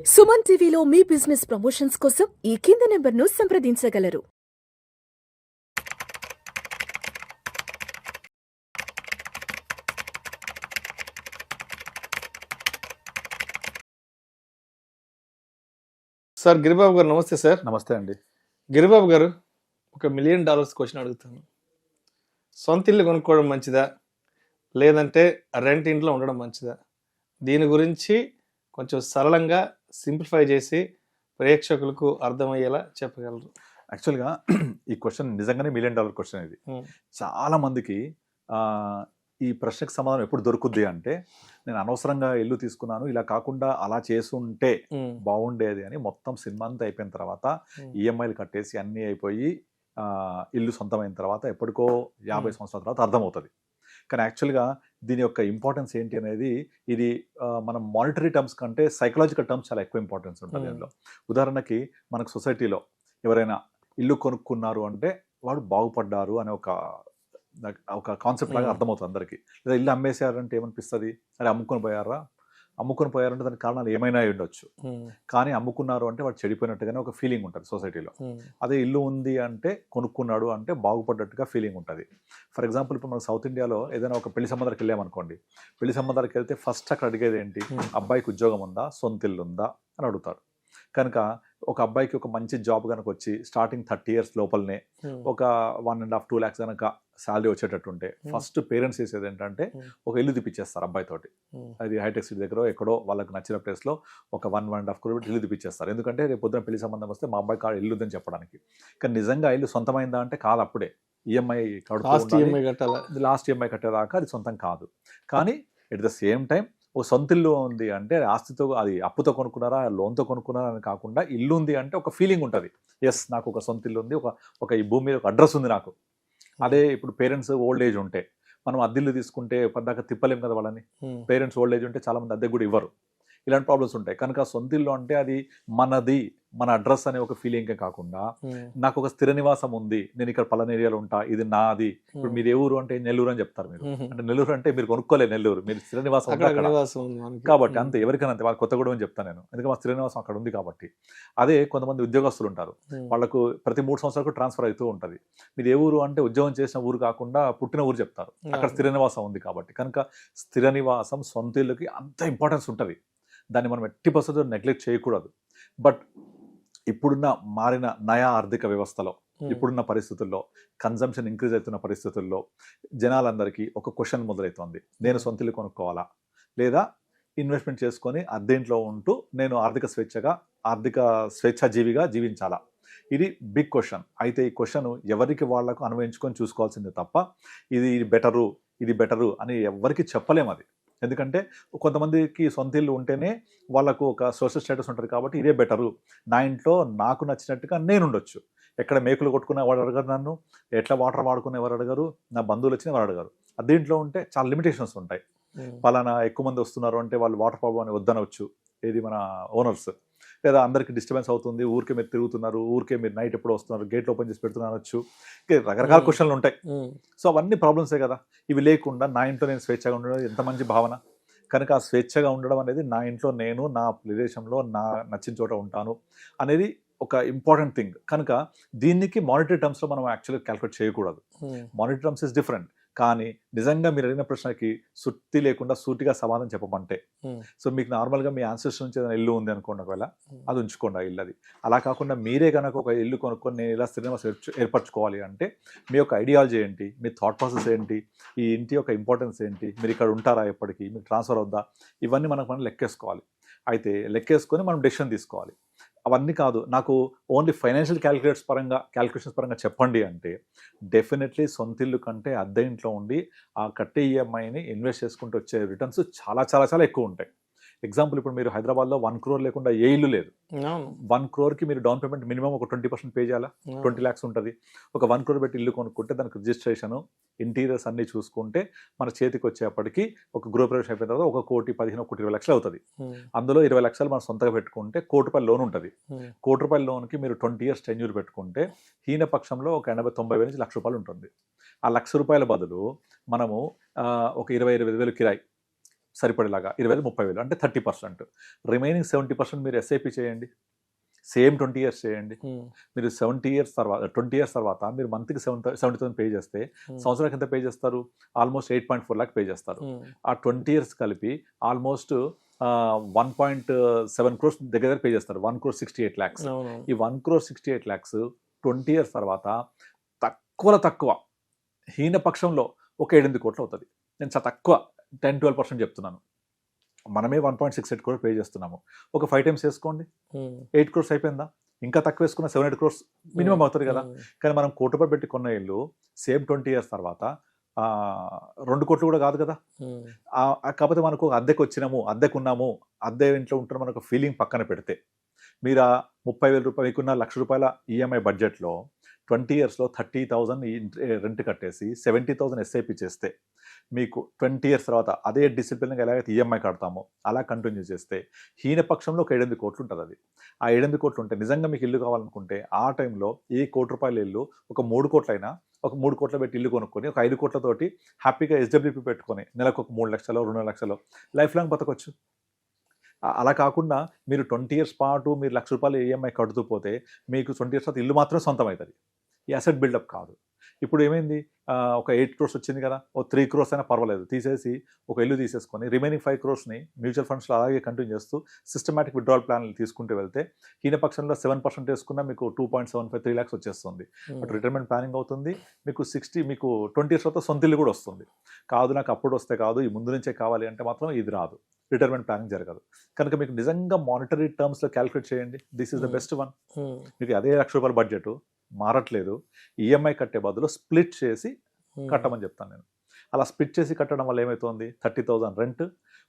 సుమన్ టీవీలో మీ business promotions కోసం ఈ కింది నెంబర్ను సంప్రదించగలరు. సార్ గిరిబాబు గారు నమస్తే సార్. నమస్తే అండి. గిరిబాబు గారు, ఒక $1 మిలియన్ క్వశ్చన్ అడుగుతాను. సొంత ఇల్లు కొనుక్కోవడం మంచిదా, లేదంటే రెంట్ ఇంట్లో ఉండడం మంచిదా? దీని గురించి కొంచెం సరళంగా సింప్లిఫై చేసి ప్రేక్షకులకు అర్థమయ్యేలా చెప్పగలరు. యాక్చువల్గా ఈ క్వశ్చన్ నిజంగానే $1 మిలియన్ క్వశ్చన్ ఇది. చాలా మందికి ఈ ప్రశ్నకు సమాధానం ఎప్పుడు దొరుకుద్ది అంటే, నేను అనవసరంగా ఇల్లు తీసుకున్నాను, ఇలా కాకుండా అలా చేసుంటే బాగుండేది అని మొత్తం సినిమా అంతా అయిపోయిన తర్వాత ఈఎంఐలు కట్టేసి అన్నీ అయిపోయి ఇల్లు సొంతమైన తర్వాత ఎప్పటికో 50 సంవత్సరాల తర్వాత అర్థమవుతుంది. కానీ యాక్చువల్గా దీని యొక్క ఇంపార్టెన్స్ ఏంటి అనేది, ఇది మనం మానిటరీ టర్మ్స్ కంటే సైకలాజికల్ టర్మ్స్ చాలా ఎక్కువ ఇంపార్టెన్స్ ఉంటుంది దీనిలో. ఉదాహరణకి మనకు సొసైటీలో ఎవరైనా ఇల్లు కొనుక్కున్నారు అంటే వాడు బాగుపడ్డారు అనే ఒక కాన్సెప్ట్ లాగా అర్థమవుతుంది అందరికీ. లేదా ఇల్లు అమ్మేశారంటే ఏమనిపిస్తుంది, అరే అమ్ముకొని పోయారంటే దానికి కారణాలు ఏమైనా ఉండొచ్చు, కానీ అమ్ముకున్నారు అంటే వాడు చెడిపోయినట్టుగానే ఒక ఫీలింగ్ ఉంటుంది సొసైటీలో. అదే ఇల్లు ఉంది అంటే, కొనుక్కున్నాడు అంటే బాగుపడ్డట్టుగా ఫీలింగ్ ఉంటుంది. ఫర్ ఎగ్జాంపుల్ ఇప్పుడు మనం సౌత్ ఇండియాలో ఏదైనా ఒక పెళ్లి సంబంధాలకు వెళ్ళామనుకోండి, పెళ్లి సంబంధాలకు వెళ్తే ఫస్ట్ అక్కడ అడిగేది ఏంటి, అబ్బాయికి ఉద్యోగం ఉందా, సొంత ఇల్లు ఉందా అని అడుగుతారు. కనుక ఒక అబ్బాయికి ఒక మంచి జాబ్ కనుక వచ్చి స్టార్టింగ్ 30 years లోపలనే ఒక 1.5-2 lakhs కనుక శాలరీ వచ్చేటట్టుంటే, ఫస్ట్ పేరెంట్స్ చేసేది ఏంటంటే ఒక ఇల్లు తిప్పించేస్తారు అబ్బాయితోటి. అది హైటెక్ సిటీ దగ్గర ఎక్కడో వాళ్ళకి నచ్చిన ప్లేస్లో ఒక 1.5 crore ఇల్లు తిప్పించేస్తారు. ఎందుకంటే రేపు పొద్దున పెళ్లి సంబంధం వస్తే మా అబ్బాయి కాడ ఇల్లు ఉందని చెప్పడానికి. కానీ నిజంగా ఇల్లు సొంతమైందా అంటే కాదు, అప్పుడే ఈఎంఐ లాస్ట్ ఈఎంఐ కట్టేదాకా అది సొంతం కాదు. కానీ ఎట్ ద సేమ్ టైం ఓ సొంత ఇల్లు ఉంది అంటే ఆస్తితో, అది అప్పుతో కొనుక్కున్నారా, లోన్తో కొనుక్కున్నారా అని కాకుండా ఇల్లు ఉంది అంటే ఒక ఫీలింగ్ ఉంటుంది, ఎస్ నాకు ఒక సొంత ఇల్లు ఉంది, ఒక ఈ భూమి మీద ఒక అడ్రస్ ఉంది నాకు. అదే ఇప్పుడు పేరెంట్స్ ఓల్డ్ ఏజ్ ఉంటే, మనం అద్దెల్లు తీసుకుంటే పద్దాక తిప్పలేం కదా వాళ్ళని. పేరెంట్స్ ఓల్డ్ ఏజ్ ఉంటే చాలా మంది అద్దె కూడా ఇవ్వరు. ఇలాంటి ప్రాబ్లమ్స్ ఉంటాయి. కనుక సొంత ఇల్లు అంటే అది మనది, మన అడ్రస్ అనే ఒక ఫీలింగే కాకుండా, నాకు ఒక స్థిర నివాసం ఉంది, నేను ఇక్కడ పలానా ఏరియాలో ఉంటా, ఇది నాది. ఇప్పుడు మీరు ఏ ఊరు అంటే నెల్లూరు అని చెప్తారు మీరు. అంటే నెల్లూరు అంటే మీరు కొనుక్కోలేదు, నెల్లూరు మీరు స్థిర నివాసం కాబట్టి అంతే. ఎవరికైనా అంతే. వాళ్ళ కొత్తగూడెం అని చెప్తాను నేను, ఎందుకంటే మా స్థిర నివాసం అక్కడ ఉంది కాబట్టి. అదే కొంతమంది ఉద్యోగస్తులు ఉంటారు, వాళ్ళకు ప్రతి 3 సంవత్సరాలకు ట్రాన్స్ఫర్ అవుతూ ఉంటుంది. మీరు ఏ ఊరు అంటే ఉద్యోగం చేసిన ఊరు కాకుండా పుట్టిన ఊరు చెప్తారు, అక్కడ స్థిర నివాసం ఉంది కాబట్టి. కనుక స్థిర నివాసం సొంత ఇల్లుకి అంత ఇంపార్టెన్స్ ఉంటుంది. దాన్ని మనం ఎట్టి పరిస్థితుల్లో నెగ్లెక్ట్ చేయకూడదు. బట్ ఇప్పుడున్న మారిన నయా ఆర్థిక వ్యవస్థలో, ఇప్పుడున్న పరిస్థితుల్లో, కన్జంప్షన్ ఇంక్రీజ్ అవుతున్న పరిస్థితుల్లో జనాలందరికీ ఒక క్వశ్చన్ మొదలవుతుంది, నేను సొంత ఇల్లు కొనుక్కోవాలా, లేదా ఇన్వెస్ట్మెంట్ చేసుకొని అద్దెంట్లో ఉంటూ నేను ఆర్థిక స్వేచ్ఛాజీవిగా జీవించాలా? ఇది బిగ్ క్వశ్చన్. అయితే ఈ క్వశ్చన్ ఎవరికి వాళ్లకు అన్వయించుకొని చూసుకోవాల్సిందే తప్ప ఇది బెటరు అని ఎవరికి చెప్పలేము అది. ఎందుకంటే కొంతమందికి సొంత ఇల్లు ఉంటేనే వాళ్ళకు ఒక సోషల్ స్టేటస్ ఉంటుంది కాబట్టి ఇదే బెటరు, నా ఇంట్లో నాకు నచ్చినట్టుగా నేను ఉండొచ్చు, ఎక్కడ మేకులు కొట్టుకునే వాడు అడగరు, నన్ను ఎట్లా వాటర్ వాడుకునే వారు అడగరు, నా బంధువులు వచ్చిన వారు అడగరు. అదేంట్లో ఉంటే చాలా లిమిటేషన్స్ ఉంటాయి. పలానా ఎక్కువ మంది వస్తున్నారు అంటే వాళ్ళు వాటర్ ప్రాబ్లం అని వద్దనవచ్చు, ఏది మన ఓనర్స్. లేదా అందరికి డిస్టర్బెన్స్ అవుతుంది, ఊరికే మీరు తిరుగుతున్నారు, ఊరికే మీరు నైట్ ఎప్పుడు వస్తున్నారు, గేట్లు ఓపెన్ చేసి పెడుతున్నారచ్చు, రకరకాల క్వశ్చన్లు ఉంటాయి. సో అవన్నీ ప్రాబ్లమ్సే కదా. ఇవి లేకుండా నా ఇంట్లో నేను స్వేచ్ఛగా ఉండడం ఎంత మంచి భావన. కనుక ఆ స్వేచ్ఛగా ఉండడం అనేది, నా ఇంట్లో నేను నా ప్రదేశంలో నా నచ్చిన చోట ఉంటాను అనేది ఒక ఇంపార్టెంట్ థింగ్. కనుక దీనికి మానిటరీ టర్మ్స్లో మనం యాక్చువల్గా క్యాల్కులేట్ చేయకూడదు. Monetary terms is different. కానీ నిజంగా మీరు అడిగిన ప్రశ్నకి సుత్తి లేకుండా సూటిగా సమాధానం చెప్పమంటే, సో మీకు నార్మల్గా మీ ఆన్సర్స్ నుంచి ఏదైనా ఇల్లు ఉంది అనుకోండి, ఒకవేళ అది ఉంచుకోండి, ఆ ఇల్లు. అది అలా కాకుండా మీరే కనుక ఒక ఇల్లు కొనుక్కొని నేను ఇలా స్థిర నివాసం ఏర్పరచుకోవాలి అంటే, మీ యొక్క ఐడియాలజీ ఏంటి, మీ థాట్ ప్రాసెస్ ఏంటి, ఈ ఇంటి యొక్క ఇంపార్టెన్స్ ఏంటి, మీరు ఇక్కడ ఉంటారా ఎప్పటికీ, మీకు ట్రాన్స్ఫర్ అవుద్దా, ఇవన్నీ మనం లెక్కేసుకోవాలి. అయితే లెక్కేసుకొని మనం డెసిషన్ తీసుకోవాలి. అవన్నీ కాదు, నాకు ఓన్లీ ఫైనాన్షియల్ క్యాలిక్యులేషన్స్ పరంగా చెప్పండి అంటే, డెఫినెట్లీ సొంత ఇల్లు కంటే అద్దె ఇంట్లో ఉండి ఆ కట్టే ఈఎంఐని ఇన్వెస్ట్ చేసుకుంటూ వచ్చే రిటర్న్స్ చాలా చాలా చాలా ఎక్కువ ఉంటాయి. ఎగ్జాంపుల్, ఇప్పుడు మీరు హైదరాబాద్లో 1 crore లేకుండా ఏ ఇల్లు లేదు. 1 crore మీరు డౌన్ పేమెంట్ మినిమం ఒక 20% పే చేయాలా, 20 lakhs ఉంటుంది. ఒక 1 crore పెట్టి ఇల్లు కొనుక్కుంటే దానికి రిజిస్ట్రేషన్, ఇంటీరియర్స్ అన్నీ చూసుకుంటే మన చేతికి వచ్చేప్పటికి ఒక గృహప్రవేశం అయిపోయిన తర్వాత 1,15-1,20 లక్షలు అవుతుంది. అందులో 20 లక్షలు మనం సొంతగా పెట్టుకుంటే ₹1,00,000 లోన్ ఉంటుంది. ₹1,00,000 లోన్కి మీరు 20 years టెన్యూర్ పెట్టుకుంటే హీనపక్షంలో ఒక 80-90 వేల నుంచి ₹1,00,000 ఉంటుంది. ఆ ₹1,00,000 బదులు మనము ఒక 20-25 వేలు కిరాయి, సరిపడేలాగా 20,000 30,000 అంటే 30%. రిమైనింగ్ 70% మీరు ఎస్ఐపి చేయండి. సేమ్ 20 ఇయర్స్ చేయండి. మీరు 20 ఇయర్స్ తర్వాత మీరు మంత్కి 70,000 పే చేస్తే సంవత్సరానికి ఎంత పే చేస్తారు? ఆల్మోస్ట్ 8.4 lakh పే చేస్తారు. ఆ 20 ఇయర్స్ కలిపి ఆల్మోస్ట్ 1.7 crores దగ్గర పే చేస్తారు. 1.68 crore. ఈ 1.68 crore 20 ఇయర్స్ తర్వాత తక్కువ హీనపక్షంలో ఒక 8 కోట్లు అవుతుంది. నేను చాలా తక్కువ 10-12% చెప్తున్నాను. మనమే 1.68 crore పే చేస్తున్నాము. ఒక 5 times వేసుకోండి, 8 crores అయిపోయిందా? ఇంకా తక్కువ వేసుకున్న 7-8 crores మినిమం అవుతుంది కదా. కానీ మనం కోటి రూపాయలు పెట్టి కొన్న ఇల్లు సేమ్ 20 ఇయర్స్ తర్వాత 2 కోట్లు కూడా కాదు కదా. కాకపోతే మనకు అద్దెకు వచ్చినాము, అద్దెకున్నాము, అద్దె ఇంట్లో ఉంటున్న మనకు ఫీలింగ్ పక్కన పెడితే మీరు ఆ 30,000 రూపాయలు మీకున్న ₹1,00,000 ఈఎంఐ బడ్జెట్లో 20 ఇయర్స్లో 30,000 రెంట్ కట్టేసి 70,000 ఎస్ఐపి చేస్తే మీకు 20 ఇయర్స్ తర్వాత అదే డిసిప్లిన్గా ఎలాగైతే ఈఎంఐ కడతామో అలా కంటిన్యూ చేస్తే హీనపక్షంలో ఒక 7-8 కోట్లు ఉంటుంది. అది ఆ 7-8 కోట్లు ఉంటే నిజంగా మీకు ఇల్లు కావాలనుకుంటే ఆ టైంలో ఈ ₹1,00,000 ఇల్లు ఒక 3 కోట్లైనా ఒక 3 కోట్ల పెట్టి ఇల్లు కొనుక్కొని ఒక 5 కోట్లతోటి హ్యాపీగా ఎస్డబ్ల్యూపీ పెట్టుకొని నెలకు ఒక 3 లక్షలు 2 లక్షలు లైఫ్ లాంగ్ బతకొచ్చు. అలా కాకుండా మీరు 20 ఇయర్స్ పాటు మీరు ₹1,00,000 ఈఎంఐ కడుతూ పోతే మీకు 20 ఇయర్స్ తర్వాత ఇల్లు మాత్రం సొంతం అవుతుంది. ఈ అసెట్ బిల్డప్ కాదు. ఇప్పుడు ఏమైంది, ఒక 8 crores వచ్చింది కదా, ఓ 3 crores అయినా పర్వాలేదు తీసేసి ఒక ఇల్లు తీసేసుకొని రిమైనింగ్ 5 crores మ్యూచువల్ ఫండ్స్లో అలాగే కంటిన్యూ చేస్తూ సిస్టమాటిక్ విత్డ్రావల్ ప్లాన్లు తీసుకుంటూ వెళ్తే హీనపక్షంలో 7% వేసుకున్నా మీకు 2.75-3 lakhs వచ్చేస్తుంది. అటు రిటైర్మెంట్ ప్లానింగ్ అవుతుంది, మీకు 20 ఇయర్స్ తర్వాత సొంత ఇల్లు కూడా వస్తుంది. కాదు నాకు అప్పుడు వస్తే కాదు ఈ ముందు నుంచే కావాలి అంటే మాత్రం ఇది రాదు, రిటైర్మెంట్ ప్లానింగ్ జరగదు. కనుక మీకు నిజంగా మానిటరీ టర్మ్స్లో క్యాలిక్యులేట్ చేయండి. This is the best one. మీకు అదే ₹1,00,000 బడ్జెట్ మారట్లేదు, ఈఎంఐ కట్టే బదులు స్ప్లిట్ చేసి కట్టమని చెప్తాను నేను. అలా స్ప్లిట్ చేసి కట్టడం వల్ల ఏమవుతుంది, 30,000 రెంట్,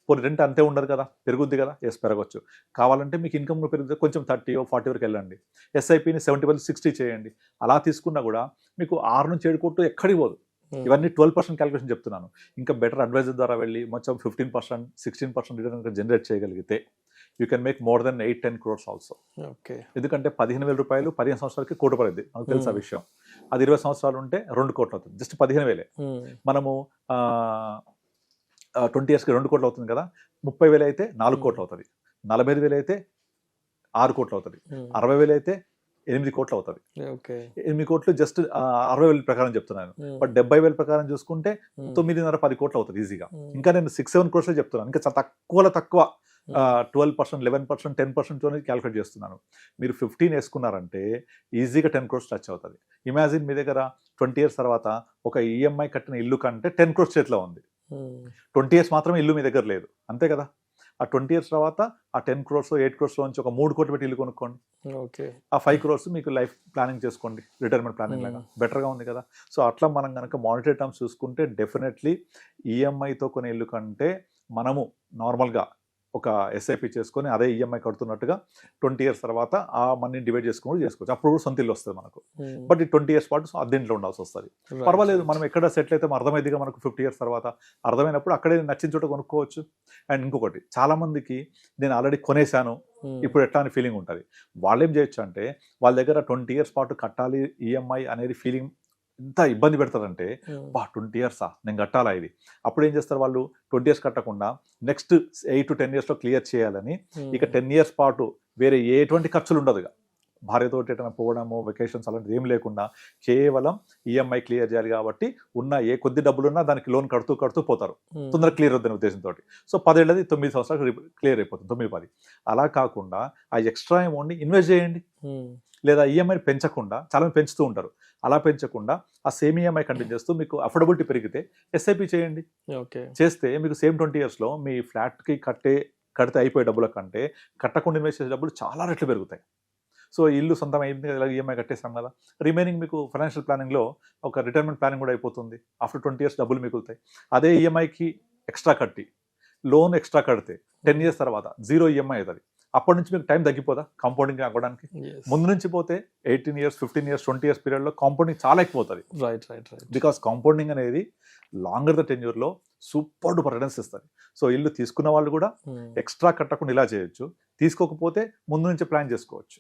పోనీ రెంట్ అంతే ఉండదు కదా, పెరుగుద్ది కదా, పెరగచ్చు. కావాలంటే మీకు ఇన్కమ్ పెరుగుతుంది, కొంచెం 30-40 వరకు వెళ్ళండి. ఎస్ఐపిని 70-60 చేయండి. అలా తీసుకున్నా కూడా మీకు 6 నుంచి 7 కోట్లు ఎక్కడికి పోదు. ఇవన్నీ 12% క్యాలిక్యులేషన్ చెప్తున్నాను. ఇంకా బెటర్ అడ్వైజర్ ద్వారా వెళ్ళి మొత్తం 15%, 16% రిటర్న్ జనరేట్ చేయగలిగితే you can make more than 8-10 crores also. Okay, ఎందుకంటే ₹15,000 15 సంవత్సరాలకి ₹1 కోటి అయింది. నాకు తెలుసు ఆ విషయం. అది 20 సంవత్సరాలు ఉంటే 2 కోట్లు అవుతుంది. జస్ట్ 15,000. మనము 20 ఇయర్స్కి 2 కోట్లు అవుతుంది కదా. 30,000 అయితే 4 కోట్లు అవుతుంది. 45,000 అయితే 6 కోట్లు అవుతుంది. 60,000 అయితే 8 కోట్లు అవుతుంది. 8 కోట్లు జస్ట్ 60,000 ప్రకారం చెప్తున్నాను. బట్ 70,000 ప్రకారం చూసుకుంటే 9.5-10 కోట్లు అవుతుంది ఈజీగా. ఇంకా నేను 6-7 crores చెప్తున్నాను. ఇంకా తక్కువ 12%, 11%, 10% క్యాలిక్యులేట్ చేస్తున్నాను. మీరు 15 వేసుకున్నారంటే ఈజీగా 10 crores టచ్ అవుతుంది. ఇమాజిన్ మీ దగ్గర 20 ఇయర్స్ తర్వాత ఒక ఈఎంఐ కట్టిన ఇల్లు కంటే 10 crores చేతిలో ఉంది. 20 ఇయర్స్ మాత్రమే ఇల్లు మీ దగ్గర లేదు, అంతే కదా. ఆ 20 ఇయర్స్ తర్వాత ఆ 10 crores 8 crores నుంచి ఒక 3 కోట్లు పెట్టి ఇల్లు కొనుక్కోండి. ఓకే, ఆ 5 crores మీకు లైఫ్ ప్లానింగ్ చేసుకోండి, రిటైర్మెంట్ ప్లానింగ్ లాగా బెటర్గా ఉంది కదా. సో అట్లా మనం కనుక మానిటరీ టర్మ్స్ చూసుకుంటే డెఫినెట్లీ ఈఎంఐతో కొనే ఇల్లు కంటే మనము నార్మల్గా ఒక ఎస్ఐపి చేసుకొని అదే ఈఎంఐ కడుతున్నట్టుగా 20 ఇయర్స్ తర్వాత ఆ మనీ డివైడ్ చేసుకోవచ్చు. అప్పుడు కూడా సొంత ఇల్లు వస్తుంది మనకు. బట్ ఈ 20 ఇయర్స్ పాటు అద్దెంట్లో ఉండాల్సి వస్తుంది. పర్వాలేదు, మనం ఎక్కడ సెటిల్ అయితే అర్థమైందిగా మనకు 50 ఇయర్స్ తర్వాత అర్థమైనప్పుడు అక్కడే నచ్చిన చోట కొనుక్కోవచ్చు. అండ్ ఇంకొకటి, చాలా మందికి నేను ఆల్రెడీ కొనేశాను ఇప్పుడు ఎట్లా అని ఫీలింగ్ ఉంటుంది. వాళ్ళు ఏం చేయొచ్చు అంటే వాళ్ళ దగ్గర 20 ఇయర్స్ పాటు కట్టాలి ఈఎంఐ అనేది ఫీలింగ్ ఎంత ఇబ్బంది పెడతారంటే 20 ఇయర్సా నేను కట్టాలా ఇది. అప్పుడు ఏం చేస్తారు వాళ్ళు, 20 ఇయర్స్ కట్టకుండా నెక్స్ట్ 8-10 ఇయర్స్లో క్లియర్ చేయాలని ఇక 10 ఇయర్స్ పాటు వేరే ఎటువంటి ఖర్చులు ఉండదు. భార్యతో ఎటైనా పోవడము, వెకేషన్స్ అలాంటిది ఏం లేకుండా కేవలం ఈఎంఐ క్లియర్ చేయాలి కాబట్టి ఉన్న ఏ కొద్ది డబ్బులున్నా దానికి లోన్ కడుతూ పోతారు, తొందరగా క్లియర్ అవుతున్న ఉద్దేశంతో. సో 10 ఏళ్ళది 9 సంవత్సరాలు క్లియర్ అయిపోతుంది, 9-10. అలా కాకుండా ఆ ఎక్స్ట్రా అమౌంట్ని ఇన్వెస్ట్ చేయండి. లేదా ఈఎంఐని పెంచకుండా, చాలా మంది పెంచుతూ ఉంటారు, అలా పెంచకుండా ఆ సేమ్ ఈఎంఐ కంటిన్యూ చేస్తూ మీకు అఫోర్డబిలిటీ పెరిగితే ఎస్ఐపి చేయండి. ఓకే, చేస్తే మీకు సేమ్ 20 ఇయర్స్లో మీ ఫ్లాట్కి కడితే అయిపోయే డబ్బుల కంటే కట్టకుండా ఇన్వెస్ట్ చేసే డబ్బులు చాలా రెట్లు పెరుగుతాయి. సో ఇల్లు సొంతం అయింది కదా, ఈఎంఐ కట్టేస్తాం కదా, రిమైనింగ్ మీకు ఫైనాన్షియల్ ప్లానింగ్లో ఒక రిటైర్మెంట్ ప్లానింగ్ కూడా అయిపోతుంది. ఆఫ్టర్ 20 ఇయర్స్ డబ్బులు మిగులుతాయి. అదే ఈఎంఐకి ఎక్స్ట్రా కట్టి లోన్ ఎక్స్ట్రా కడితే 10 ఇయర్స్ తర్వాత 0 ఈఎంఐ అవుతుంది. అప్పటి నుంచి మీకు టైం తగ్గిపోదా కాంపౌండింగ్ అవ్వడానికి? ముందు నుంచి పోతే 18 ఇయర్స్ 15 ఇయర్స్ 20 ఇయర్స్ పీరియడ్లో కాంపౌండింగ్ చాలా ఎక్కువ అవుతుంది. రైట్. బికాస్ కాంపౌండింగ్ అనేది లాంగర్ ద టెన్యూర్లో సూపర్ డూపర్ రిటర్న్స్ ఇస్తుంది. సో ఇల్లు తీసుకున్న వాళ్ళు కూడా ఎక్స్ట్రా కట్టకుండా ఇలా చేయొచ్చు, తీసుకోకపోతే ముందు నుంచి ప్లాన్ చేసుకోవచ్చు.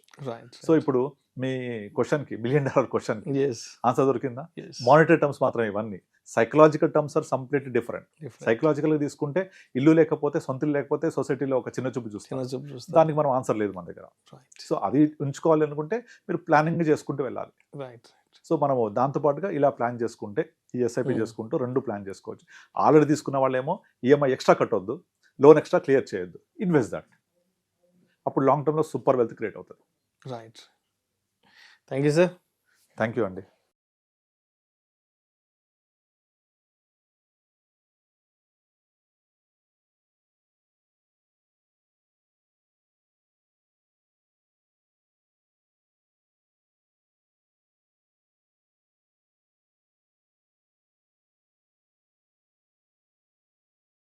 సో ఇప్పుడు మీ క్వశ్చన్కి, $1 million క్వశ్చన్కి ఆన్సర్ దొరికిందా? మానిటరీ టర్మ్స్ మాత్రం ఇవన్నీ psychological terms are completely different. సైకలాజికల్గా తీసుకుంటే ఇల్లు లేకపోతే, సొంత ఇల్లు లేకపోతే సొసైటీలో ఒక చిన్న చూపు చూస్తాం, దానికి మనం ఆన్సర్ లేదు మన దగ్గర. సో అది ఉంచుకోవాలి అనుకుంటే మీరు ప్లానింగ్ చేసుకుంటూ వెళ్ళాలి. రైట్. సో మనము దాంతోపాటుగా ఇలా ప్లాన్ చేసుకుంటే, ఈ ఎస్ఐపి చేసుకుంటూ 2 ప్లాన్ చేసుకోవచ్చు. ఆల్రెడీ తీసుకున్న వాళ్ళేమో ఈఎంఐ ఎక్స్ట్రా కట్టొద్దు, లోన్ ఎక్స్ట్రా క్లియర్ చేయొద్దు, ఇన్వెస్ట్ దట్. అప్పుడు లాంగ్ టర్మ్లో సూపర్ వెల్త్ క్రియేట్ అవుతుంది. Right. Thank you sir. Thank you అండి.